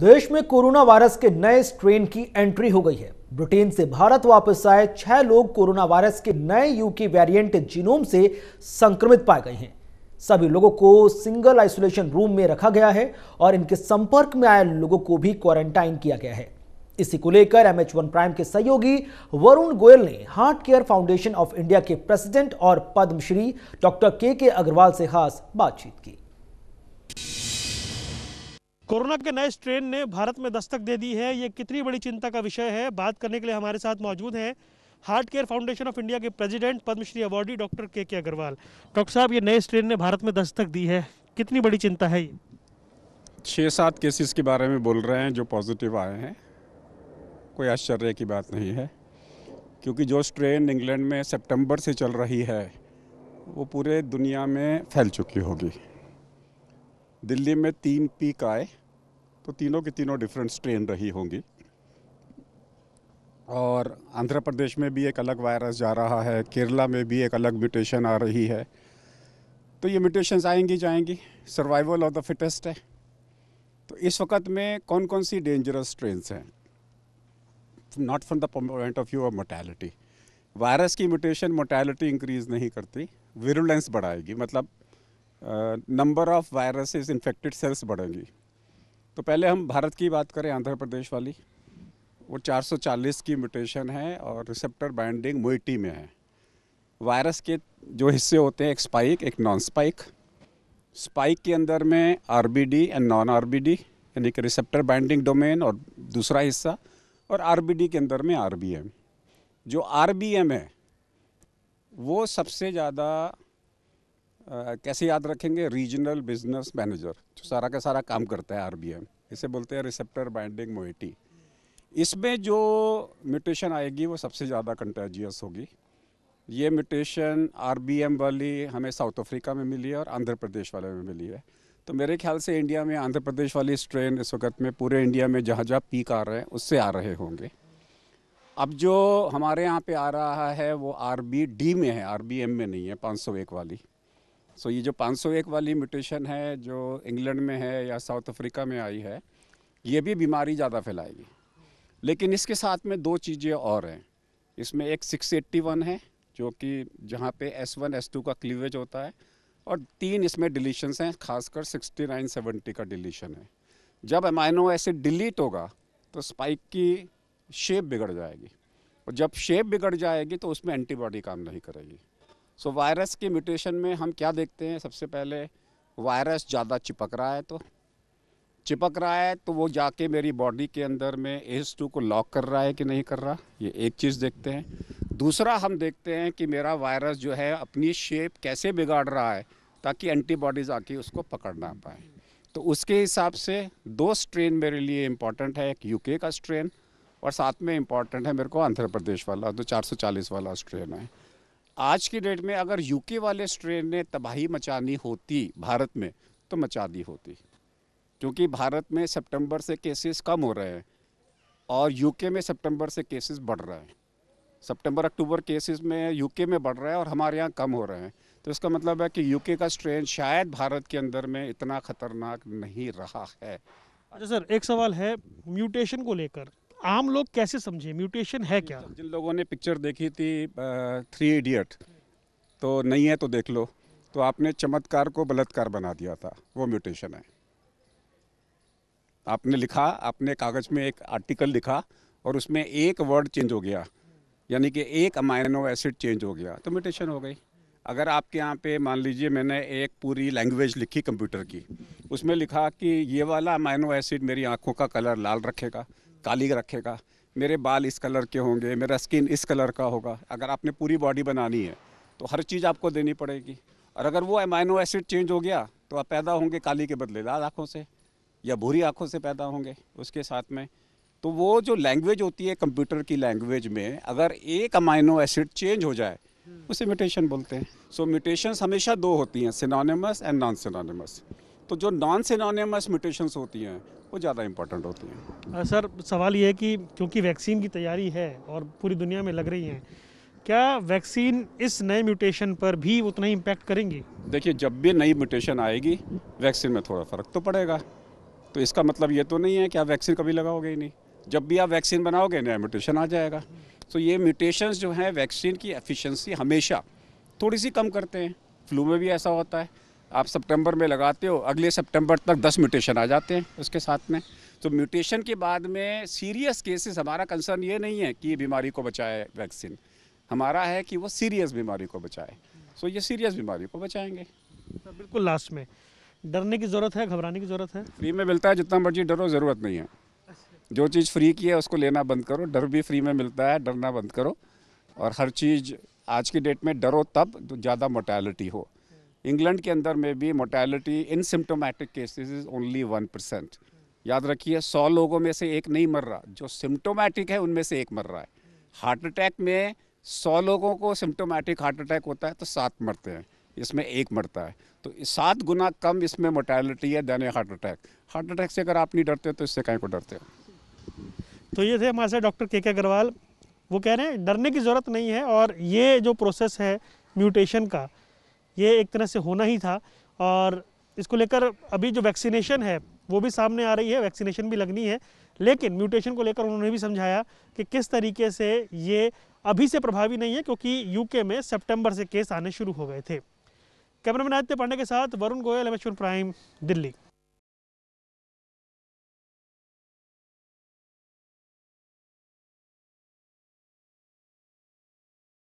देश में corona virus के नए स्ट्रेन की एंट्री हो गई है। ब्रिटेन से भारत वापस आए 6 लोग कोरोना वायरस के नए यूके वेरिएंट जीनोम से संक्रमित पाए गए हैं। सभी लोगों को सिंगल आइसोलेशन रूम में रखा गया है और इनके संपर्क में आए लोगों को भी क्वारंटाइन किया गया है। इसी को लेकर MH1 प्राइम के सहयोगी वरुण गोयल ने heart care foundation of India के प्रेसिडेंट और पद्मश्री डॉक्टर के अग्रवाल से खास बातचीत की। कोरोना के नए स्ट्रेन ने भारत में दस्तक दे दी है। ये कितनी बड़ी चिंता का विषय है, बात करने के लिए हमारे साथ मौजूद हैं heart care foundation of India के प्रेसिडेंट पद्मश्री अवार्डी डॉक्टर के अग्रवाल। डॉक्टर साहब, ये नए स्ट्रेन ने भारत में दस्तक दी है, कितनी बड़ी चिंता है ये? 6-7 केसेस के बारे में बोल रहे हैं जो पॉजिटिव आए हैं। कोई आश्चर्य की बात नहीं है, क्योंकि जो स्ट्रेन इंग्लैंड में सितंबर से चल रही है वो पूरे दुनिया में फैल चुकी होगी। दिल्ली में 3 पीक आए तो तीनों की तीनों डिफरेंट स्ट्रेन रही होंगी, और आंध्र प्रदेश में भी एक अलग वायरस जा रहा है, केरला में भी एक अलग म्यूटेशन आ रही है। तो ये म्यूटेशंस आएंगी जाएंगी, सर्वाइवल ऑफ द फिटेस्ट है। तो इस वक्त में कौन कौन सी डेंजरस स्ट्रेन्स हैं, not from the point of view of mortality. Virus की म्यूटेशन मोर्टेलिटी इंक्रीज नहीं करती, विरुलेंस बढ़ाएगी, मतलब number of viruses infected cells बढ़ेंगी। तो पहले हम भारत की बात करें, आंध्र प्रदेश वाली, वो 440 की म्यूटेशन है और रिसेप्टर बाइंडिंग मोइटी में है। वायरस के जो हिस्से होते हैं, एक स्पाइक एक नॉन स्पाइक। स्पाइक के अंदर में आरबीडी एंड नॉन आरबीडी, यानी कि रिसेप्टर बाइंडिंग डोमेन और दूसरा हिस्सा, और आरबीडी के अंदर में आरबीएम। जो आरबीएम है वो सबसे ज़्यादा कैसे याद रखेंगे, रीजनल बिजनेस मैनेजर, जो सारा का सारा काम करता है आरबीएम, इसे बोलते हैं रिसेप्टर बाइंडिंग मोइटी। इसमें जो म्यूटेशन आएगी वो सबसे ज़्यादा कंटेजियस होगी। ये म्यूटेशन आरबीएम वाली हमें साउथ अफ्रीका में मिली है और आंध्र प्रदेश वाले में मिली है। तो मेरे ख्याल से इंडिया में आंध्र प्रदेश वाली स्ट्रेन इस वक्त में पूरे इंडिया में जहाँ जहाँ पीक आ रहे हैं उससे आ रहे होंगे। अब जो हमारे यहाँ पे आ रहा है वो आरबीडी में है, आरबीएम में नहीं है, 501 वाली। सो ये जो 501 वाली म्यूटेशन है जो इंग्लैंड में है या साउथ अफ्रीका में आई है, ये भी बीमारी ज़्यादा फैलाएगी। लेकिन इसके साथ में 2 चीज़ें और हैं। इसमें एक 681 है जो कि जहाँ पे S1 S2 का क्लीवेज होता है, और 3 इसमें डिलीशंस हैं, खासकर 69-70 का डिलीशन है। जब अमाइनो एसिड डिलीट होगा तो स्पाइक की शेप बिगड़ जाएगी, और जब शेप बिगड़ जाएगी तो उसमें एंटीबॉडी काम नहीं करेगी। सो वायरस के म्यूटेशन में हम क्या देखते हैं, सबसे पहले वायरस ज़्यादा चिपक रहा है तो वो जाके मेरी बॉडी के अंदर में ACE2 को लॉक कर रहा है कि नहीं कर रहा, ये एक चीज़ देखते हैं। दूसरा हम देखते हैं कि मेरा वायरस जो है अपनी शेप कैसे बिगाड़ रहा है ताकि एंटीबॉडीज़ आके उसको पकड़ ना पाए। तो उसके हिसाब से 2 स्ट्रेन मेरे लिए इम्पॉर्टेंट है, एक यूके का स्ट्रेन और साथ में इम्पॉर्टेंट है मेरे को आंध्र प्रदेश वाला, जो 440 वाला स्ट्रेन है। आज की डेट में अगर यूके वाले स्ट्रेन ने तबाही मचानी होती भारत में तो मचा दी होती, क्योंकि भारत में सितंबर से केसेस कम हो रहे हैं और यूके में सितंबर से केसेस बढ़ रहे हैं। सितंबर अक्टूबर केसेस में यूके में बढ़ रहा है और हमारे यहाँ कम हो रहे हैं। तो इसका मतलब है कि यूके का स्ट्रेन शायद भारत के अंदर में इतना खतरनाक नहीं रहा है। अच्छा सर, एक सवाल है म्यूटेशन को लेकर, आम लोग कैसे समझे म्यूटेशन है क्या? जिन लोगों ने पिक्चर देखी थी 3 इडियट, तो नहीं है तो देख लो, तो आपने चमत्कार को बलात्कार बना दिया था, वो म्यूटेशन है। आपने लिखा, आपने कागज़ में एक आर्टिकल लिखा और उसमें एक वर्ड चेंज हो गया, यानी कि एक अमाइनो एसिड चेंज हो गया, तो म्यूटेशन हो गई। अगर आपके यहाँ पे मान लीजिए मैंने एक पूरी लैंग्वेज लिखी कंप्यूटर की, उसमें लिखा कि ये वाला अमाइनो एसिड मेरी आँखों का कलर लाल रखेगा, काली रखेगा, मेरे बाल इस कलर के होंगे, मेरा स्किन इस कलर का होगा। अगर आपने पूरी बॉडी बनानी है तो हर चीज़ आपको देनी पड़ेगी, और अगर वो अमाइनो एसिड चेंज हो गया तो आप पैदा होंगे काली के बदले लाल आँखों से या भूरी आँखों से पैदा होंगे उसके साथ में। तो वो जो लैंग्वेज होती है कंप्यूटर की लैंग्वेज में, अगर एक अमाइनो एसिड चेंज हो जाए उसे म्यूटेशन बोलते हैं। सो म्यूटेशंस हमेशा 2 होती हैं, सिनोनिमस एंड नॉन सिनोनिमस। तो जो नॉन सिनोनिमस म्यूटेशंस होती हैं वो ज़्यादा इंपॉर्टेंट होती हैं। सर, सवाल ये है कि क्योंकि वैक्सीन की तैयारी है और पूरी दुनिया में लग रही है, क्या वैक्सीन इस नए म्यूटेशन पर भी उतना ही इम्पैक्ट करेंगी? देखिए, जब भी नई म्यूटेशन आएगी वैक्सीन में थोड़ा फ़र्क तो पड़ेगा, तो इसका मतलब ये तो नहीं है कि आप वैक्सीन कभी लगाओगे ही नहीं। जब भी आप वैक्सीन बनाओगे नया म्यूटेशन आ जाएगा। तो ये म्यूटेशंस जो हैं वैक्सीन की एफिशिएंसी हमेशा थोड़ी सी कम करते हैं। फ्लू में भी ऐसा होता है, आप सितंबर में लगाते हो, अगले सितंबर तक 10 म्यूटेशन आ जाते हैं उसके साथ में। तो म्यूटेशन के बाद में सीरियस केसेस, हमारा कंसर्न ये नहीं है कि बीमारी को बचाए वैक्सीन, हमारा है कि वो सीरियस बीमारी को बचाए। सो ये सीरियस बीमारी को बचाएंगे। बिल्कुल लास्ट में, डरने की ज़रूरत है, घबराने की ज़रूरत है? फ्री में मिलता है, जितना मर्जी डरो, ज़रूरत नहीं है। जो चीज़ फ्री की है उसको लेना बंद करो। डर भी फ्री में मिलता है, डरना बंद करो। और हर चीज़ आज की डेट में डरो तब तो ज़्यादा मोर्टेलिटी हो। इंग्लैंड के अंदर में भी mortality in symptomatic cases is only 1%। याद रखिए, 100 लोगों में से एक नहीं मर रहा, जो सिम्टोमेटिक है उनमें से एक मर रहा है। हार्ट अटैक में 100 लोगों को सिम्टोमेटिक हार्ट अटैक होता है तो 7 मरते हैं, इसमें 1 मरता है। तो 7 गुना कम इसमें मोर्टेलिटी है than heart attack. Heart attack से अगर आप नहीं डरते तो इससे कहीं को डरते हो? तो ये थे हमारे साथ डॉक्टर के अग्रवाल। वो कह रहे हैं डरने की ज़रूरत नहीं है, और ये जो प्रोसेस है म्यूटेशन का, ये एक तरह से होना ही था। और इसको लेकर अभी जो वैक्सीनेशन है वो भी सामने आ रही है, वैक्सीनेशन भी लगनी है, लेकिन म्यूटेशन को लेकर उन्होंने भी समझाया कि किस तरीके से ये अभी से प्रभावी नहीं है, क्योंकि यूके में सितंबर से केस आने शुरू हो गए थे। कैमरामैन आदित्य पांडे के साथ Varun Goyal, M H one prime, Delhi.